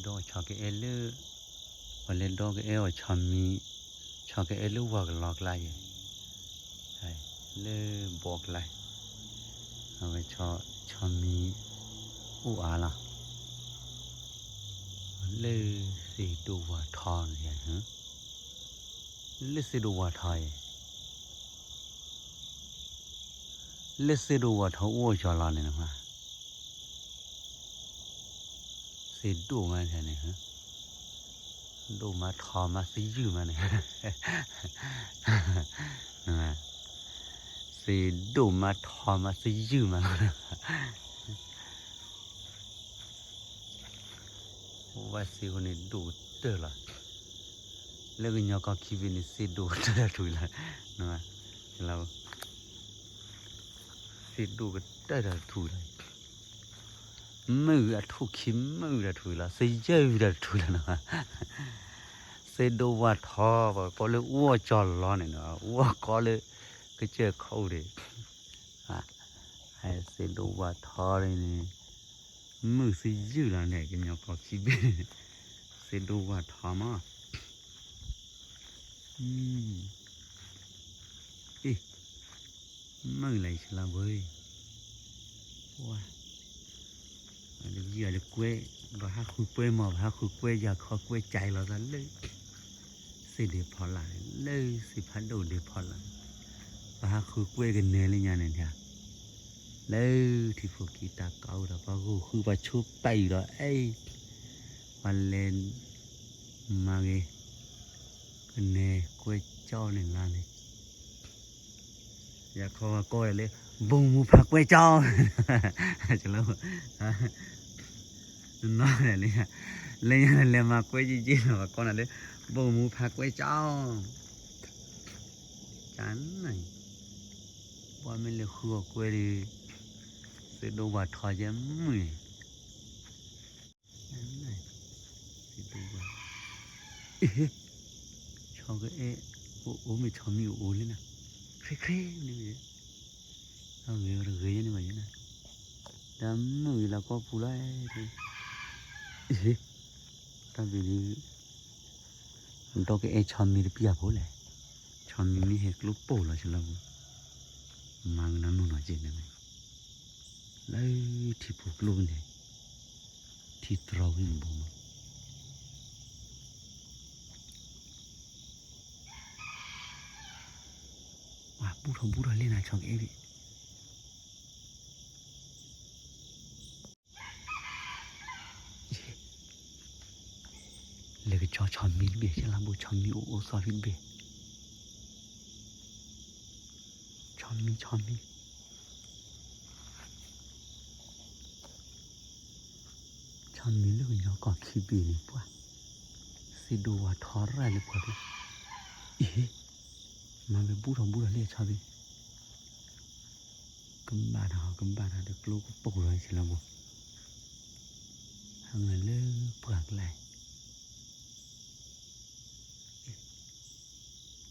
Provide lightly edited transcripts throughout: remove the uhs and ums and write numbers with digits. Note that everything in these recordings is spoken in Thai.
đo cho cái elu và lên đo cái eo chăm mi cho cái elu vào cái lọt lại này lư buộc lại rồi cho chăm mi u à là lư xì đồ vào thò này hả lư xì đồ vào thò lư xì đồ vào thò u cho là này mà xì đồ mà thế này hả đồ mà thò mà xì dữ mà này nè xì đồ mà thò mà xì dữ màว่าสิคนนี้ดูเตอร์ละแล้วก็ยังก็คิดว่านี่สิดูเตอร์ถูกละนะเราสิดูก็เตอร์ถูกละมือถูกคิดมือถูกละสิเยอะถูกละนะสิดูว่าท้อว่าก็เลยอ้วจอลล้อเนี่ยนะอ้วก็เลยก็เจอเขาเลยให้สิดูว่าท้อเลยนี่มือสิยืดแล้วเนี่ยก็ยังก็คิดว่าสิดูว่าท้อมาเอ๊ะมืออะไรฉลาดเว้ยว้าเดี๋ยวยืดกล้วยเราหาคุยกล้วยมาหาคุยกล้วยอยากขอกล้วยใจเราซะเลยสิเดี๋ยวพอละเลยสิพันโดเดี๋ยวพอละเราหาคุยกล้วยกันเนื้อเลยเนี่ยเลยที่พวกกีตาเก่าเราก็คือว่าชุบไปแล้วไอ้วันเล่นมาไงกันเน่กล้วยเจ้าเนี่ยล่ะเนี่ยอยากขอมาก้อยเลยบุ้งมูผักกล้วยเจ้าจะเล่าน้อยเลยเลยมากล้วยจริงๆหรอก้อนอะไรบุ้งมูผักกล้วยเจ้าจันไหนว่าไม่เลยขัวกล้วยดีสิดูว่าทอจะมือนั่นไงสิดูว่าชอบก็โอ้ไม่ชอบมีโอ้เลยนะเคร่ๆนี่เอาเงี้ยเราเงี้ยนี่มาอย่างนั้นแต่มือเราก็พูดได้แต่บีดอกก็ชอบมีเปียพูดเลยชอบมีเหตุลุกโป้แล้วใช่ไหมมังนั่นนู่นน่ะจริงไหมแล้วที่พวกลูกเนี่ยที่ตราวินบุ้มว่าบูราเล่นอะไรช่องเอวิเลยก็ชอบมีเบียใช่ไหมบูชอบมีโอซอฟินเบียชอบมีชอบมีเรื่องยังก่อนคีบีนี่ป่ะสิดูว่าทอร์อะไรป่ะดิมาเป็นบูราเล่ชอบดิกำบาดเด็กลูกปลุกเลยใช่ไหมบุทำเงินเลือกเปลือกไหล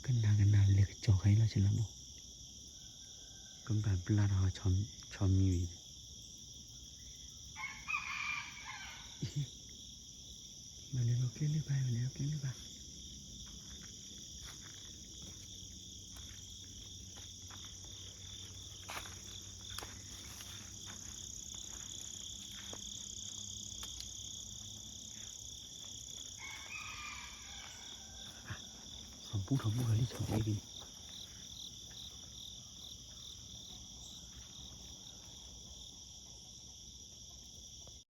กันนานเล็กจอกให้เราใช่ไหมบุกำบาดปลาเราชอบมีมาเลยเราเล่นไปมาเลยเราเล่นไปบูราเล่ชอบเอวี